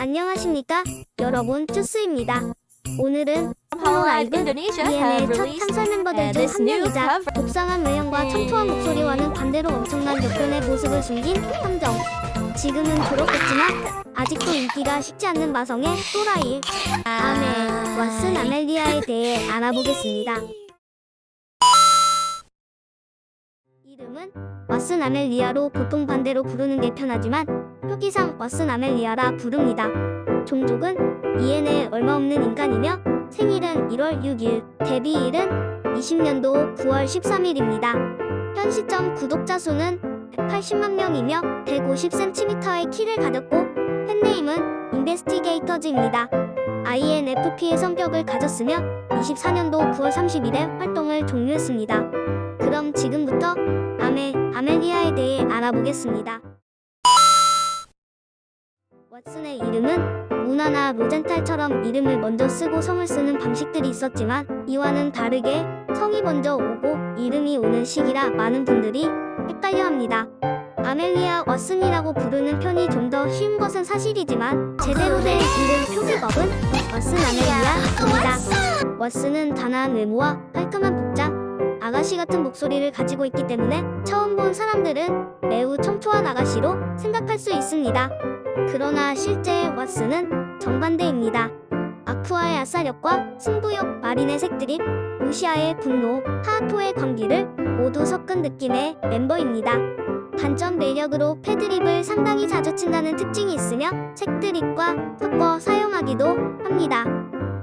안녕하십니까? 여러분, 쭈스입니다. 오늘은 홀로라이브 EN의 첫 창설 멤버들 중 한 명이자 독상한 외형과 청초한 목소리와는 반대로 엄청난 역변의 모습을 숨긴 함정. 지금은 졸업했지만 아직도 인기가 식지 않는 마성의 또라이 아메 왓슨 아멜리아에 대해 알아보겠습니다. 이름은 왓슨 아멜리아로 보통 반대로 부르는 게 편하지만 표기상 왓슨 아멜리아라 부릅니다. 종족은 EN의 얼마 없는 인간이며 생일은 1월 6일, 데뷔일은 20년도 9월 13일입니다. 현 시점 구독자 수는 180만 명이며 150cm의 키를 가졌고 팬네임은 인베스티게이터즈입니다. INFP의 성격을 가졌으며 24년도 9월 30일에 활동을 종료했습니다. 그럼 지금부터 아멜리아에 대해 알아보겠습니다. 왓슨의 이름은 모나나 로젠탈처럼 이름을 먼저 쓰고 성을 쓰는 방식들이 있었지만 이와는 다르게 성이 먼저 오고 이름이 오는 시기라 많은 분들이 헷갈려합니다. 아멜리아 왓슨이라고 부르는 편이 좀 더 쉬운 것은 사실이지만 제대로 된 이름 표기법은 왓슨 아멜리아입니다. 왓슨은 단아한 외모와 깔끔한 복장, 아가씨 같은 목소리를 가지고 있기 때문에 처음 본 사람들은 매우 청초한 아가씨로 생각할 수 있습니다. 그러나 실제 왓슨은 정반대입니다. 아쿠아의 아싸력과 승부욕, 마린의 색드립, 루시아의 분노, 하아토의 광기를 모두 섞은 느낌의 멤버입니다. 단점 매력으로 패드립을 상당히 자주 친다는 특징이 있으며 색드립과 섞어 사용하기도 합니다.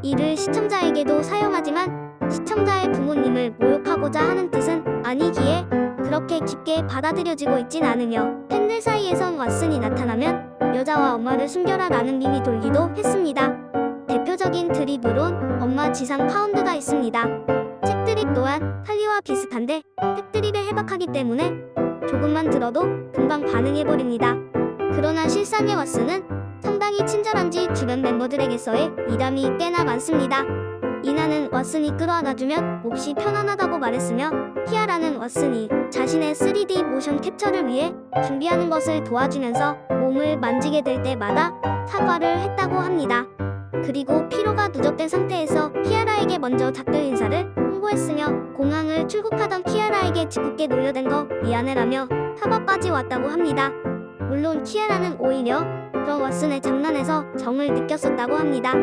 이를 시청자에게도 사용하지만 시청자의 부모님을 모욕하고자 하는 뜻은 아니기에 그렇게 깊게 받아들여지고 있진 않으며 팬들 사이에선 왓슨이 나타나면 여자와 엄마를 숨겨라 라는 밈이 돌기도 했습니다. 대표적인 드립으론 엄마 지상 파운드가 있습니다. 책드립 또한 할리와 비슷한데 팩드립에 해박하기 때문에 조금만 들어도 금방 반응해버립니다. 그러나 실상의 왓슨은 상당히 친절한지 주변 멤버들에게서의 미담이 꽤나 많습니다. 이나는 왓슨이 끌어안아주면 몹시 편안하다고 말했으며 키아라는 왓슨이 자신의 3D 모션 캡처를 위해 준비하는 것을 도와주면서 몸을 만지게 될 때마다 사과를 했다고 합니다. 그리고 피로가 누적된 상태에서 키아라에게 먼저 작별 인사를 홍보했으며 공항을 출국하던 키아라에게 짓궂게 놀려댄 거 미안해라며 사과까지 왔다고 합니다. 물론 키아라는 오히려 그런 왓슨의 장난에서 정을 느꼈었다고 합니다.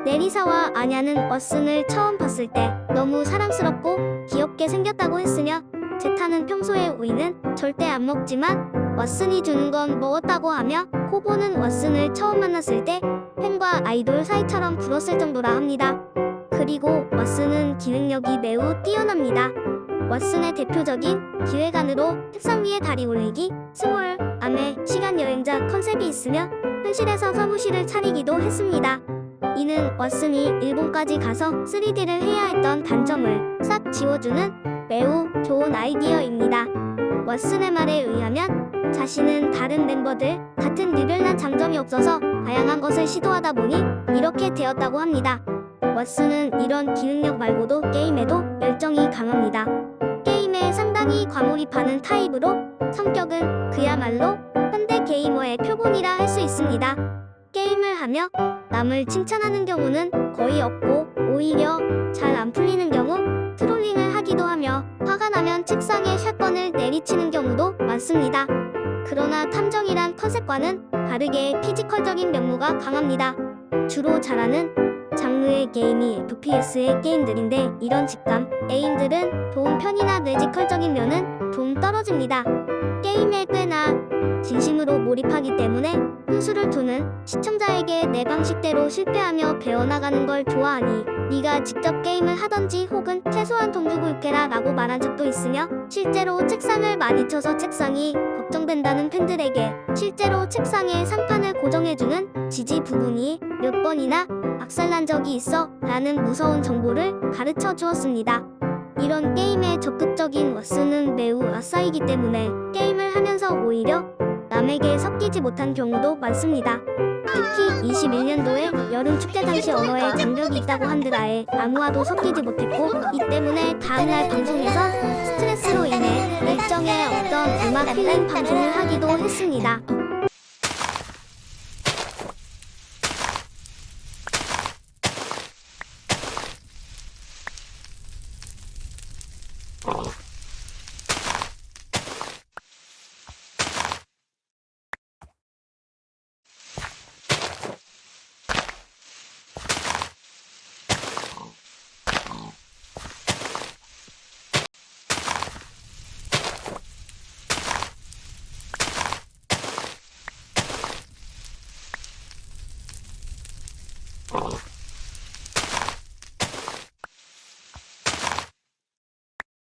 네리사와 아냐는 왓슨을 처음 봤을 때 너무 사랑스럽고 귀엽게 생겼다고 했으며 제타는 평소에 우유는 절대 안 먹지만 왓슨이 주는 건 먹었다고 하며 코보는 왓슨을 처음 만났을 때 팬과 아이돌 사이처럼 불었을 정도라 합니다. 그리고 왓슨은 기획력이 매우 뛰어납니다. 왓슨의 대표적인 기획안으로 책상 위에 다리 올리기, 스몰, 아메, 시간여행자 컨셉이 있으며 현실에서 사무실을 차리기도 했습니다. 이는 왓슨이 일본까지 가서 3D를 해야 했던 단점을 싹 지워주는 매우 좋은 아이디어입니다. 왓슨의 말에 의하면 자신은 다른 멤버들 같은 유별난 장점이 없어서 다양한 것을 시도하다 보니 이렇게 되었다고 합니다. 왓슨은 이런 기획력 말고도 게임에도 열정이 강합니다. 게임에 상당히 과몰입하는 타입으로 성격은 그야말로 현대 게이머의 표본이라 할 수 있습니다. 게임을 하며 남을 칭찬하는 경우는 거의 없고 오히려 잘 안 풀리는 경우 트롤링을 하기도 하며 화가 나면 책상에 샷건을 내리치는 경우도 많습니다. 그러나 탐정이란 컨셉과는 다르게 피지컬적인 면모가 강합니다. 주로 잘하는 장르의 게임이 FPS의 게임들인데 이런 직감, 에임들은 좋은 편이나 뇌지컬적인 면은 좀 떨어집니다. 게임에 꽤나 진심으로 몰입하기 때문에 훈수를 두는 시청자에게 내 방식대로 실패하며 배워나가는 걸 좋아하니 네가 직접 게임을 하던지 혹은 최소한 돈 주고 육해라 라고 말한 적도 있으며 실제로 책상을 많이 쳐서 책상이 걱정된다는 팬들에게 실제로 책상에 상판을 고정해주는 지지 부분이 몇 번이나 박살난 적이 있어 라는 무서운 정보를 가르쳐 주었습니다. 이런 게임에 적극적인 왓슨은 매우 아싸이기 때문에 게임을 하면서 오히려 남에게 섞이지 못한 경우도 많습니다. 특히 21년도에 여름 축제 당시 언어에 장벽이 있다고 한들 아예 아무와도 섞이지 못했고 이 때문에 다음날 방송에서 스트레스로 인해 일정에 어떤 음악 힐링 방송을 하기도 했습니다.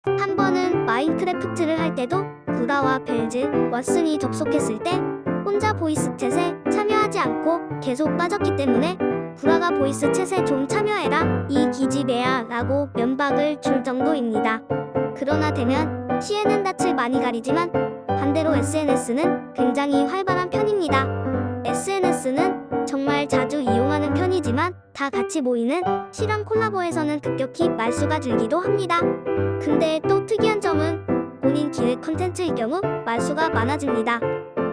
한 번은 마인크래프트를 할 때도 구라와 벨즈, 왓슨이 접속했을 때 혼자 보이스 챗에 참여하지 않고 계속 빠졌기 때문에 구라가 보이스 챗에 좀 참여해라 이 기집애야 라고 면박을 줄 정도입니다. 그러나 대면 시에는 낯을 많이 가리지만 반대로 SNS는 굉장히 활발한 편입니다. SNS는 정말 자주 이용하는 편이지만 다 같이 모이는 실험 콜라보에서는 급격히 말수가 줄기도 합니다. 근데 또 특이한 점은 본인 기획 컨텐츠의 경우 말수가 많아집니다.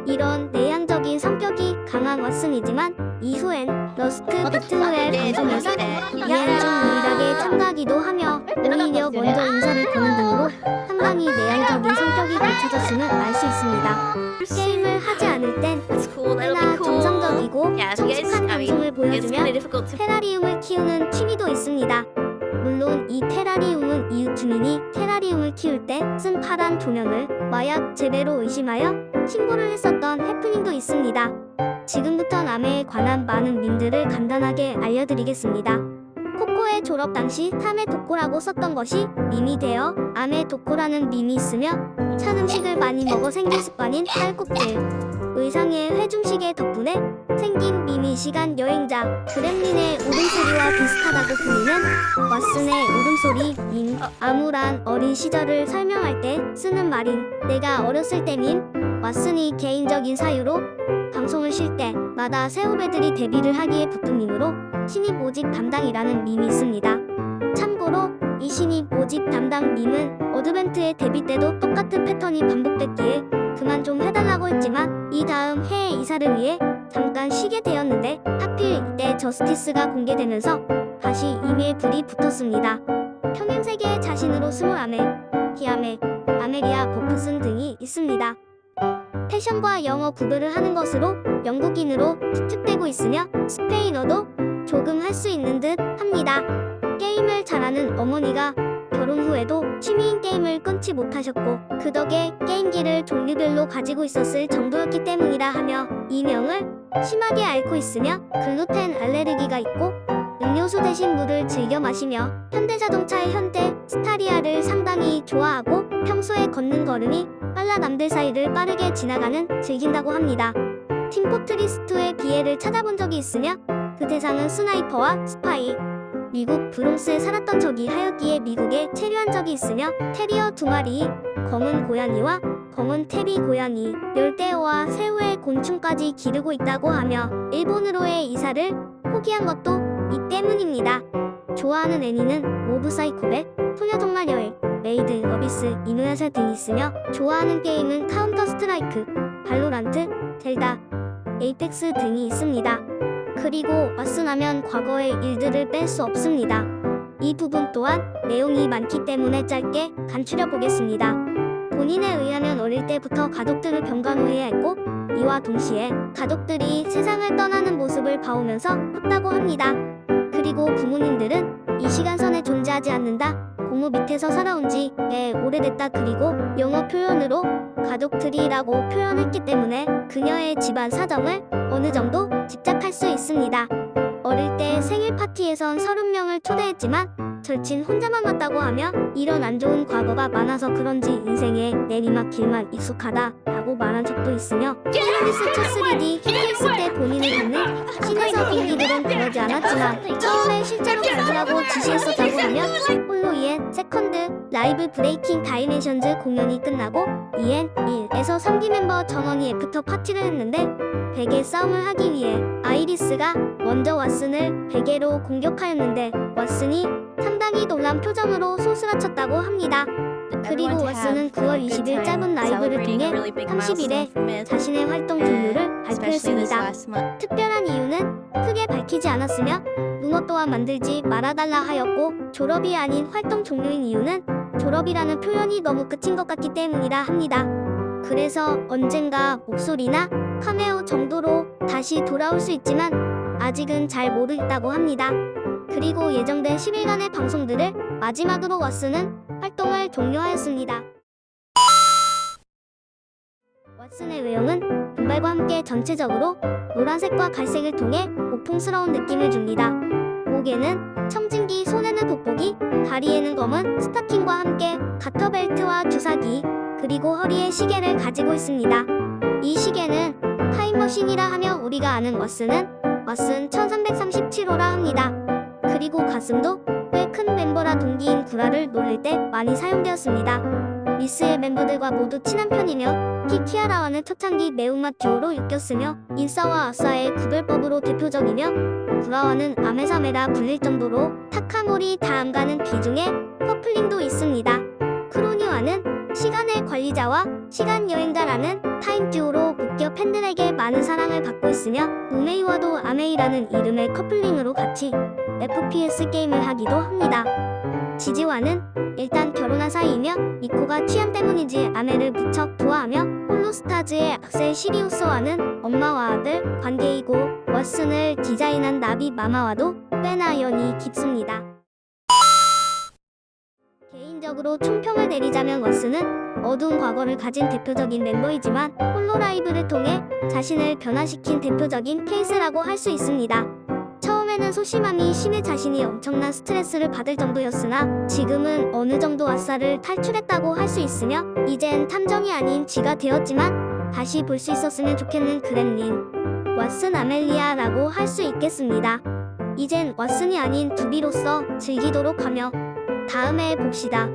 이런 내향적인 성격이 강한 왓슨이지만 이후엔 러스트 배틀로얄 방송에서 이엔 중 유일하게 참가하기도 하며 오히려 먼저 인사를 거는 등으로 상당히 내향적인 성격이 갖춰졌음을 알 수 있습니다. 게임을 하지 않을 땐 꽤나 정상적이고 성숙한 방송을 보여주며 테라리움을 키우는 취미도 있습니다. 물론 이 테라리움은 이웃 주민이 테라리움을 키울 때 쓴 파란 조명을 마약 재배로 의심하여 신고를 했었던 해프닝도 있습니다. 지금부터 남해에 관한 많은 밈들을 간단하게 알려드리겠습니다. 코코의 졸업 당시 탐의 도코라고 썼던 것이 밈이 되어 암의 도코라는 밈이 있으며 찬 음식을 많이 먹어 생긴 습관인 딸꾹질, 의상의 회중시계 덕분에 생긴 밈이 시간 여행자, 그렘린의 울음소리와 비슷하다고 불리는 왓슨의 울음소리 밈, 암울한 어린 시절을 설명할 때 쓰는 말인 내가 어렸을 때 밈, 왓슨이 개인적인 사유로 방송을 쉴 때마다 새 후배들이 데뷔를 하기에 붙은 밈으로 신입 모집 담당이라는 밈이 있습니다. 참고로 이 신입 모집 담당 밈은 어드벤트의 데뷔 때도 똑같은 패턴이 반복됐기에 그만 좀 해달라고 했지만 이 다음 해에 이사를 위해 잠깐 쉬게 되었는데 하필 이때 저스티스가 공개되면서 다시 이메일 불이 붙었습니다. 평행세계의 자신으로 스몰아메, 디아메, 아메리아 버프슨 등이 있습니다. 패션과 영어 구별을 하는 것으로 영국인으로 추측되고 있으며 스페인어도 조금 할 수 있는 듯 합니다. 게임을 잘하는 어머니가 결혼 후에도 취미인 게임을 끊지 못하셨고 그 덕에 게임기를 종류별로 가지고 있었을 정도였기 때문이라 하며 이 명을 심하게 앓고 있으며 글루텐 알레르기가 있고 음료수 대신 물을 즐겨 마시며 현대자동차의 현대 스타리아를 상당히 좋아하고 평소에 걷는 걸음이 빨라 남들 사이를 빠르게 지나가는 즐긴다고 합니다. 팀포트리스2의 비애를 찾아본 적이 있으며 그 대상은 스나이퍼와 스파이, 미국 브롱스에 살았던 적이 하였기에 미국에 체류한 적이 있으며 테리어 2마리, 검은 고양이와 검은 테비 고양이, 열대어와 새우의 곤충까지 기르고 있다고 하며 일본으로의 이사를 포기한 것도 이 때문입니다. 좋아하는 애니는 모브 사이코백, 소녀정말 여행, 메이드, 어비스, 이누야샤 등이 있으며 좋아하는 게임은 카운터 스트라이크, 발로란트, 젤다, 에이펙스 등이 있습니다. 그리고 왓슨하면 과거의 일들을 뺄 수 없습니다. 이 부분 또한 내용이 많기 때문에 짧게 간추려 보겠습니다. 본인에 의하면 어릴 때부터 가족들을 병간호해야 했고 이와 동시에 가족들이 세상을 떠나는 모습을 봐오면서 컸다고 합니다. 그리고 부모님들은 이 시간선에 존재하지 않는다. 고모 밑에서 살아온 지 꽤 오래됐다. 그리고 영어 표현으로 가족들이라고 표현했기 때문에 그녀의 집안 사정을 어느 정도 짐작할 수 있습니다. 어릴 때 생일 파티에선 30명을 초대했지만 절친 혼자만 왔다고 하며 이런 안 좋은 과거가 많아서 그런지 인생에 내리막길만 익숙하다 라고 말한 적도 있으며 폴리스 초 3D 케이스 때 본인을 갖는 신에서 빙기들은 그러지 않았지만 처음에 실제로 가더라고 지시했었다고 하며 홀로 EN 세컨드 라이브 브레이킹 다이멘션즈 공연이 끝나고 EN 1에서 3기 멤버 전원이 애프터 파티를 했는데 베개 싸움을 하기 위해 아이리스가 먼저 왓슨을 베개로 공격하였는데 왓슨이 상당히 놀란 표정으로 소스라쳤다고 합니다. 그리고 왓슨은 9월 20일 짧은 라이브를 통해 30일에 자신의 활동 종료를 발표했습니다. 특별한 이유는 크게 밝히지 않았으며 루머 또한 만들지 말아달라 하였고 졸업이 아닌 활동 종료인 이유는 졸업이라는 표현이 너무 끝인 것 같기 때문이라 합니다. 그래서 언젠가 목소리나 카메오 정도로 다시 돌아올 수 있지만 아직은 잘 모르겠다고 합니다. 그리고 예정된 10일간의 방송들을 마지막으로 왓슨은 활동을 종료하였습니다. 왓슨의 외형은 분발과 함께 전체적으로 노란색과 갈색을 통해 고통스러운 느낌을 줍니다. 목에는 청진기, 손에는 돋보기, 다리에는 검은 스타킹과 함께 가터벨트와 주사기, 그리고 허리에 시계를 가지고 있습니다. 이 시계는 타임머신이라 하며 우리가 아는 왓슨은 왓슨 1337호라 합니다. 그리고 가슴도 꽤 큰 멤버라 동기인 구라를 놀릴 때 많이 사용되었습니다. 미스의 멤버들과 모두 친한 편이며 키키아라와는 초창기 매운맛 듀오로 엮였으며 인싸와 아싸의 구별법으로 대표적이며 구라와는 아메사메라 불릴 정도로 타카모리 다음가는 비중의 커플링도 있습니다. 크로니와는 시간의 관리자와 시간 여행자라는 타임 듀오로 묶여 팬들에게 많은 사랑을 받고 있으며 우메이와도 아메이라는 이름의 커플링으로 같이 FPS 게임을 하기도 합니다. 지지와는 일단 결혼한 사이이며 미코가 취향 때문인지 아메를 무척 좋아하며 홀로스타즈의 악셀 시리우스와는 엄마와 아들 관계이고 왓슨을 디자인한 나비 마마와도 꽤나 연이 깊습니다. 개인적으로 총평을 내리자면 왓슨은 어두운 과거를 가진 대표적인 멤버이지만 홀로라이브를 통해 자신을 변화시킨 대표적인 케이스라고 할 수 있습니다. 처음에는 소심함이 심해 자신이 엄청난 스트레스를 받을 정도였으나 지금은 어느 정도 아싸를 탈출했다고 할 수 있으며 이젠 탐정이 아닌 쥐가 되었지만 다시 볼 수 있었으면 좋겠는 그렘린 왓슨 아멜리아라고 할 수 있겠습니다. 이젠 왓슨이 아닌 두비로서 즐기도록 하며 다음에 봅시다.